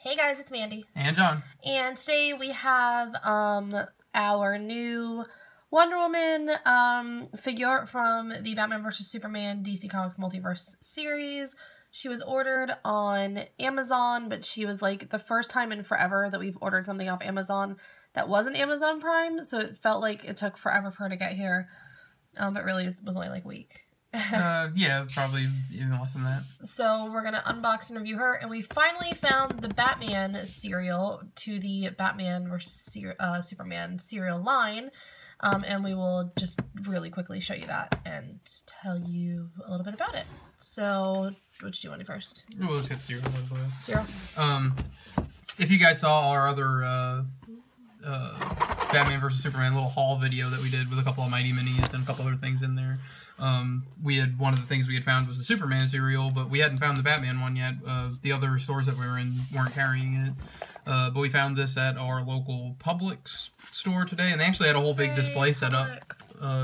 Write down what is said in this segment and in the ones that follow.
Hey guys, it's Mandy. And John. And today we have our new Wonder Woman figure from the Batman vs. Superman DC Comics Multiverse series. She was ordered on Amazon, but she was like the first time in forever that we've ordered something off Amazon that wasn't Amazon Prime, so it felt like it took forever for her to get here. But really it was only like a week. Yeah, probably even less than that. So we're going to unbox and review her, and we finally found the Batman cereal to the Batman vs. Superman cereal line, and we will just really quickly show you that and tell you a little bit about it. So, which do you want to do first? We'll just get cereal. Cereal? If you guys saw our other Batman vs. Superman little haul video that we did with a couple of Mighty Minis and a couple other things in there, we had one of the things we had found was the Superman cereal, but we hadn't found the Batman one yet. The other stores that we were in weren't carrying it, but we found this at our local Publix store today, and they actually had a whole big display set up.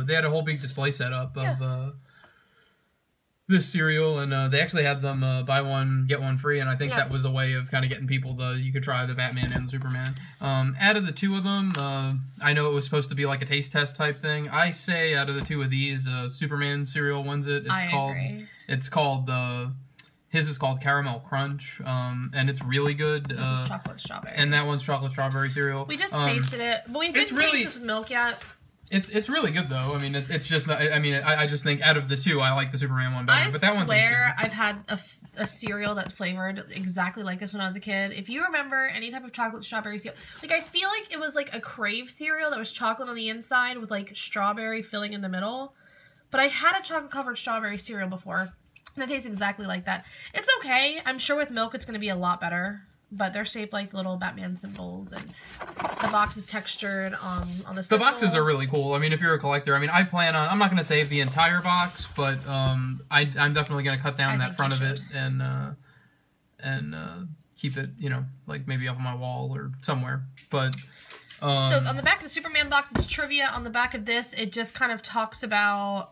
They had a whole big display set up of this cereal, and they actually had them buy one get one free, and I think that was a way of kind of getting people you could try the Batman and the Superman. Out of the two of them, I know it was supposed to be like a taste test type thing. I say out of the two of these, Superman cereal wins it. It's called his is called Caramel Crunch, and it's really good. This is chocolate strawberry, and that one's chocolate strawberry cereal. We just tasted it, but we didn't taste this with milk yet. It's really good though. I mean, it's just not. I mean, I just think out of the two, I like the Superman one better. But that one. I swear, I've had a cereal that flavored exactly like this when I was a kid. If you remember any type of chocolate strawberry cereal, like I feel like it was like a Crave cereal that was chocolate on the inside with like strawberry filling in the middle. But I had a chocolate covered strawberry cereal before, and it tastes exactly like that. It's okay. I'm sure with milk it's going to be a lot better. But they're shaped like little Batman symbols, and the box is textured on the symbol. The boxes are really cool. I mean, if you're a collector, I mean, I plan on, I'm not going to save the entire box, but I'm definitely going to cut down that front of it and keep it, you know, like maybe up on my wall or somewhere. But so on the back of the Superman box, it's trivia. On the back of this, it just kind of talks about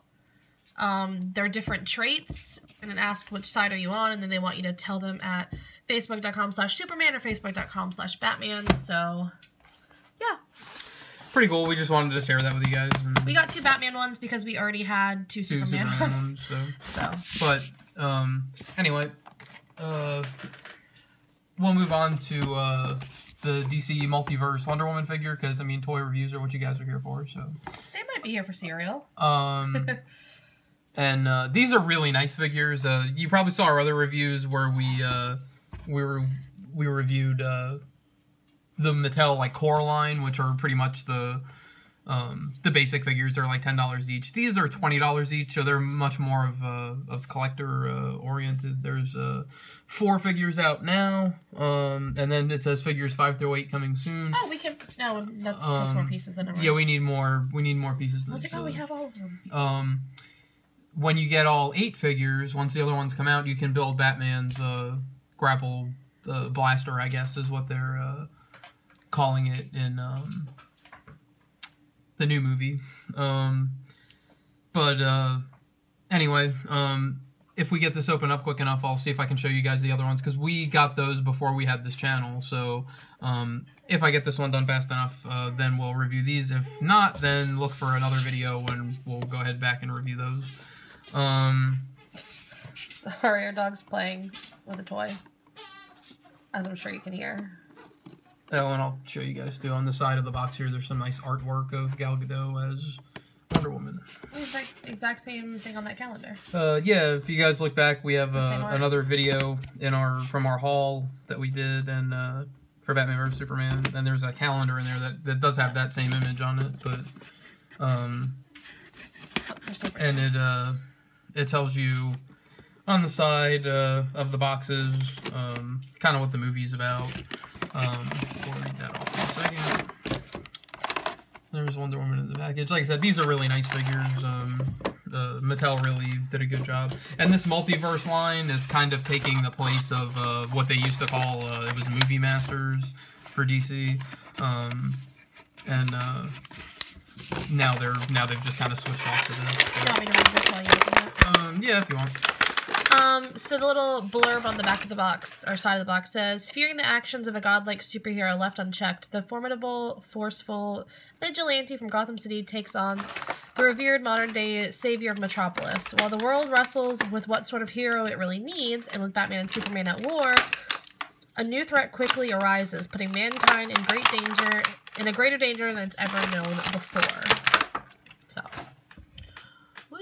their different traits, and it asks which side are you on, and then they want you to tell them at Facebook.com/Superman or Facebook.com/Batman. So, yeah. Pretty cool. We just wanted to share that with you guys. We got two Batman ones because we already had two Superman ones. But, anyway, we'll move on to the DC Multiverse Wonder Woman figure, because, I mean, toy reviews are what you guys are here for, so. They might be here for cereal. And these are really nice figures. You probably saw our other reviews where we reviewed the Mattel like core line, which are pretty much the basic figures. They're like $10 each. These are $20 each, so they're much more of collector oriented. There's 4 figures out now, and then it says figures 5 through 8 coming soon. Oh, we can that's more pieces than yeah, we need more pieces than this. We have all of them. When you get all 8 figures, once the other ones come out, you can build Batman's grapple blaster, I guess, is what they're calling it in the new movie. Anyway, if we get this open up quick enough, I'll see if I can show you guys the other ones, because we got those before we had this channel. So if I get this one done fast enough, then we'll review these. If not, then look for another video when we'll go ahead back and review those. Sorry, our dog's playing with a toy, as I'm sure you can hear. Oh, and I'll show you guys too. On the side of the box here, there's some nice artwork of Gal Gadot as Wonder Woman. It's like the exact same thing on that calendar. Yeah, if you guys look back, we have another video from our haul that we did, and for Batman vs. Superman, and there's a calendar in there that does have that same image on it, but and it tells you on the side of the boxes kind of what the movie's about. We'll read that off in a second. There's Wonder Woman in the package. Like I said, these are really nice figures. Mattel really did a good job. And this Multiverse line is kind of taking the place of what they used to call, it was Movie Masters for DC. Now they've just kind of switched off to this. You want me to read this while you open it? Yeah, if you want. So the little blurb on the back of the box, or side of the box, says, fearing the actions of a godlike superhero left unchecked, the formidable, forceful vigilante from Gotham City takes on the revered modern-day savior of Metropolis. While the world wrestles with what sort of hero it really needs, and with Batman and Superman at war, a new threat quickly arises, putting mankind in a greater danger than it's ever known before. So, woo!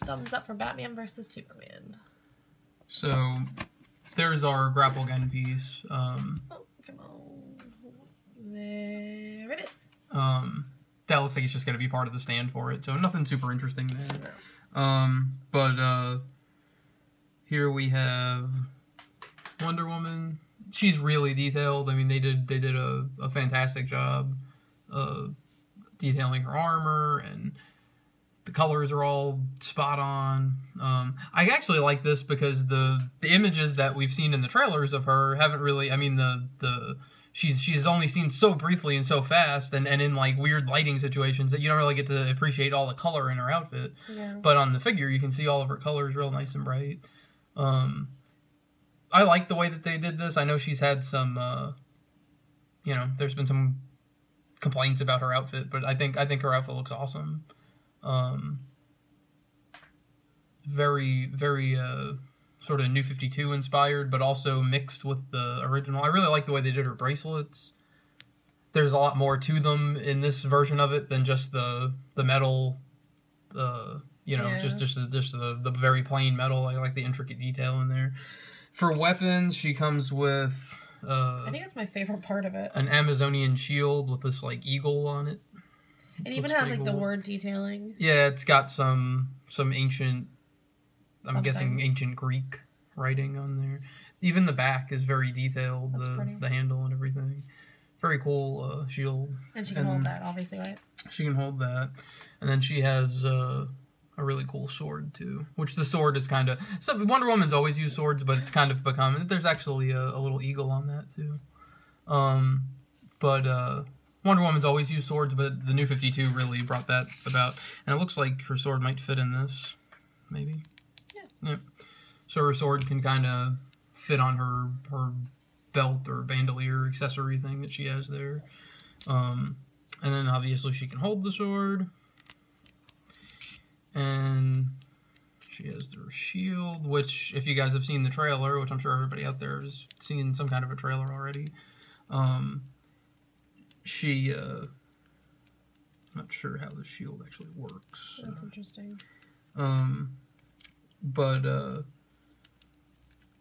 Thumbs up for Batman versus Superman. So, there's our grapple gun piece. Oh, come on. There it is. That looks like it's just going to be part of the stand for it, so nothing super interesting there. No. Here we have Wonderwoman. She's really detailed. I mean, they did a fantastic job detailing her armor, and the colors are all spot on. I actually like this because the images that we've seen in the trailers of her haven't really, I mean, she's only seen so briefly and so fast, and in like weird lighting situations that you don't really get to appreciate all the color in her outfit. Yeah. But on the figure, you can see all of her colors real nice and bright. I like the way that they did this. I know she's had some, there's been some complaints about her outfit, but I think her outfit looks awesome. Very, very, sort of New 52 inspired, but also mixed with the original. I really like the way they did her bracelets. There's a lot more to them in this version of it than just the metal, just the very plain metal. I like the intricate detail in there. For weapons, she comes with I think that's my favorite part of it. An Amazonian shield with this like eagle on it. It even has like the word detailing. Yeah, it's got some ancient, I'm guessing ancient Greek writing on there. Even the back is very detailed. The handle and everything. Very cool shield. And she can hold that, obviously, right? She can hold that, and then she has a really cool sword too. Which the sword is kind of, so Wonder Woman's always used swords, but it's kind of become. There's actually a little eagle on that too. Wonder Woman's always used swords, but the New 52 really brought that about. And it looks like her sword might fit in this, maybe. Yeah. Yep. So her sword can kind of fit on her belt or bandolier accessory thing that she has there. And then obviously she can hold the sword. And she has her shield, which if you guys have seen the trailer, which I'm sure everybody out there has seen some kind of a trailer already, I'm not sure how the shield actually works. That's interesting.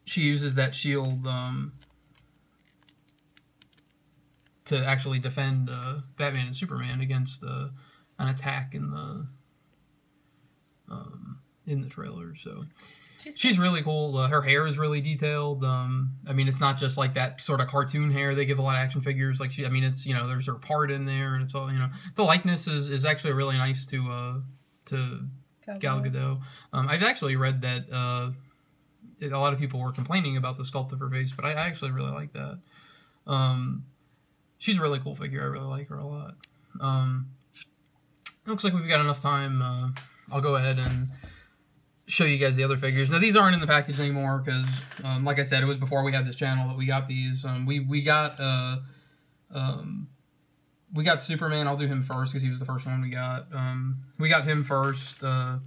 She uses that shield to actually defend Batman and Superman against an attack in the trailer. So she's really cool. Her hair is really detailed. I mean, it's not just like that sort of cartoon hair they give a lot of action figures. Like it's there's her part in there, and it's all the likeness is actually really nice to Gal Gadot. I've actually read that a lot of people were complaining about the sculpt of her face, but I actually really like that. She's a really cool figure. I really like her a lot. Looks like we've got enough time. I'll go ahead and show you guys the other figures. Now, these aren't in the package anymore because, like I said, it was before we had this channel that we got these. We got Superman. I'll do him first because he was the first one we got. We got him first on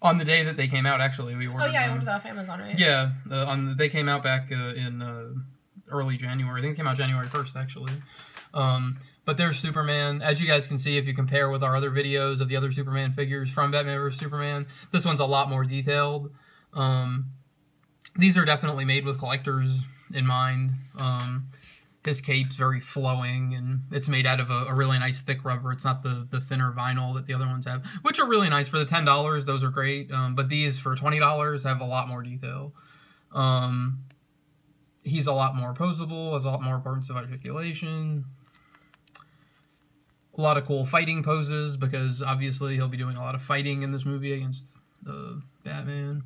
the day that they came out. Actually, we ordered. Oh yeah, I ordered that off Amazon, right? Yeah, they came out back in early January. I think it came out January 1st, actually. But there's Superman. As you guys can see, if you compare with our other videos of the other Superman figures from Batman vs. Superman, this one's a lot more detailed. These are definitely made with collectors in mind. His cape's very flowing, and it's made out of a really nice thick rubber. It's not the thinner vinyl that the other ones have, which are really nice. For the $10, those are great. But these, for $20, have a lot more detail. He's a lot more posable, has a lot more parts of articulation. A lot of cool fighting poses, because obviously he'll be doing a lot of fighting in this movie against Batman.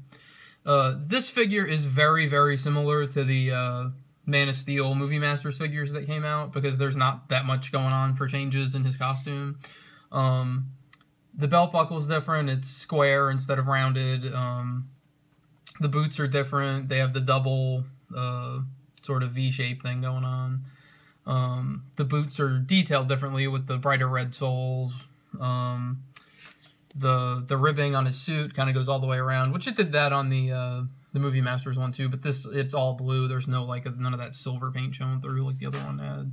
This figure is very, very similar to the Man of Steel Movie Masters figures that came out, because there's not that much going on for changes in his costume. The belt buckle's different. It's square instead of rounded. The boots are different. They have the double sort of V-shape thing going on. The boots are detailed differently with the brighter red soles. The ribbing on his suit kind of goes all the way around, which it did that on the Movie Masters one too. But this, it's all blue. There's no none of that silver paint showing through like the other one had.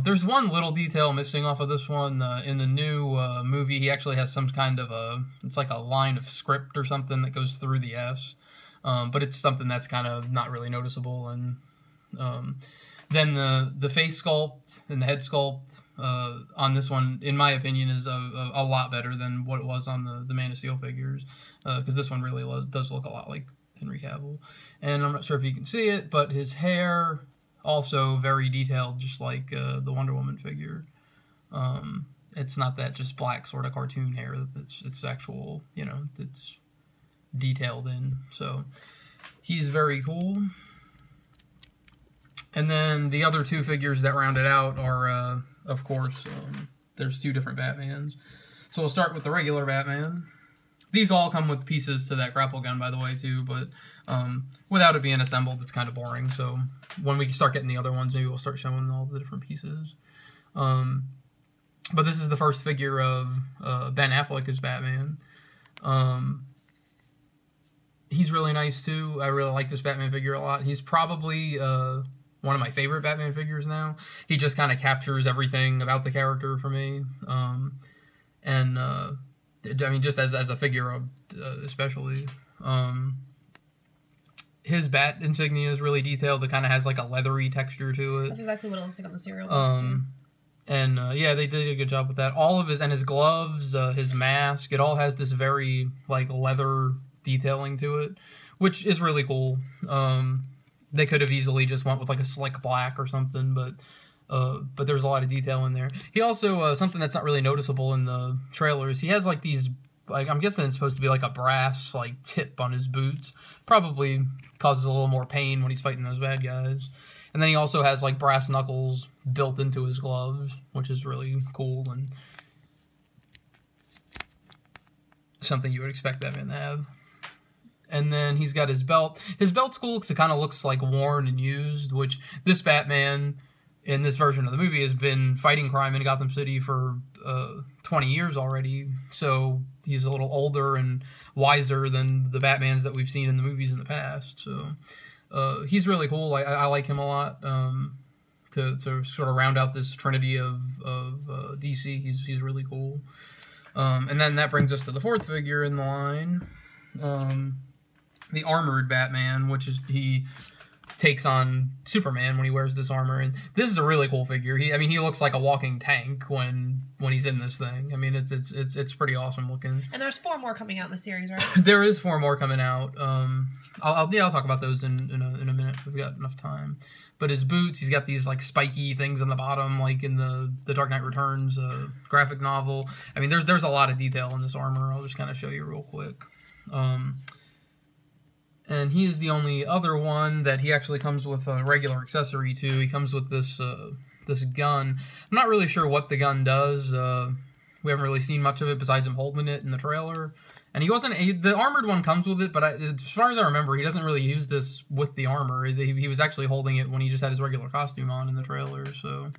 There's one little detail missing off of this one. In the new movie, he actually has some kind of it's like a line of script or something that goes through the S. But it's something that's kind of not really noticeable. And then the face sculpt and the head sculpt on this one, in my opinion, is a lot better than what it was on the Man of Steel figures. Because this one really does look a lot like Henry Cavill. And I'm not sure if you can see it, but his hair also very detailed, just like the Wonder Woman figure. It's not that just black sort of cartoon hair. It's actual, you know, it's detailed in. So he's very cool. And then the other two figures that round it out are, of course, there's two different Batmans. So we'll start with the regular Batman. These all come with pieces to that grapple gun, by the way, too, but without it being assembled, it's kind of boring. So when we start getting the other ones, maybe we'll start showing all the different pieces. But this is the first figure of Ben Affleck as Batman. He's really nice, too. I really like this Batman figure a lot. He's probably one of my favorite Batman figures now. He just kind of captures everything about the character for me. I mean, just as a figure, especially. His bat insignia is really detailed. It kind of has like a leathery texture to it. That's exactly what it looks like on the cereal. Yeah, they did a good job with that. All of his gloves, his mask, it all has this very like leather detailing to it, which is really cool. They could have easily just went with like a slick black or something, but there's a lot of detail in there. He also, something that's not really noticeable in the trailers, he has like these, like, I'm guessing it's supposed to be like a brass like tip on his boots. Probably causes a little more pain when he's fighting those bad guys. And then he also has like brass knuckles built into his gloves, which is really cool and something you would expect Batman to have. And then he's got his belt. His belt's cool because it kind of looks like worn and used, which this Batman in this version of the movie has been fighting crime in Gotham City for 20 years already. So he's a little older and wiser than the Batmans that we've seen in the movies in the past. So he's really cool. I like him a lot. To sort of round out this trinity of DC, he's really cool. And then that brings us to the fourth figure in the line. The armored Batman, which is he takes on Superman when he wears this armor, and this is a really cool figure. He looks like a walking tank when he's in this thing. I mean, it's pretty awesome looking. And there's 4 more coming out in the series, right? There is 4 more coming out. I'll talk about those in a minute if we've got enough time. But his boots, he's got these like spiky things on the bottom, like in the Dark Knight Returns graphic novel. I mean, there's a lot of detail in this armor. I'll just kind of show you real quick. And he is the only other one that he actually comes with a regular accessory to. He comes with this this gun. I'm not really sure what the gun does. We haven't really seen much of it besides him holding it in the trailer. And the armored one comes with it, but as far as I remember, he doesn't really use this with the armor. He was actually holding it when he just had his regular costume on in the trailer. So,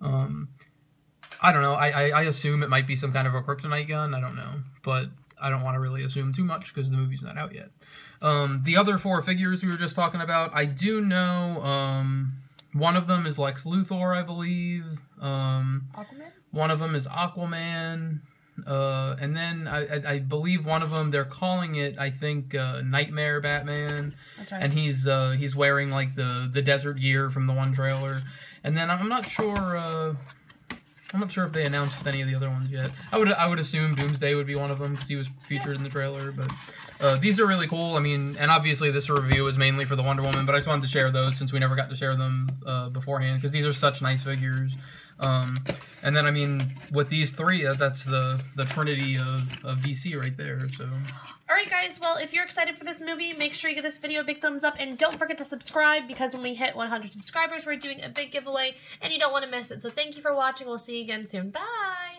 I don't know. I assume it might be some kind of a kryptonite gun. I don't know. But I don't want to really assume too much because the movie's not out yet. The other 4 figures we were just talking about, I do know one of them is Lex Luthor, I believe. Aquaman? One of them is Aquaman. And then I believe one of them, they're calling it, I think, Nightmare Batman. That's right. And he's wearing like the desert gear from the one trailer. And then I'm not sure if they announced any of the other ones yet. I would assume Doomsday would be one of them because he was featured in the trailer. But these are really cool. I mean, and obviously this review is mainly for the Wonder Woman, but I just wanted to share those since we never got to share them beforehand because these are such nice figures. And then, I mean, with these 3, that's the trinity of DC right there. So. Alright guys, well, if you're excited for this movie, make sure you give this video a big thumbs up, and don't forget to subscribe, because when we hit 100 subscribers, we're doing a big giveaway, and you don't want to miss it. So thank you for watching. We'll see you again soon. Bye!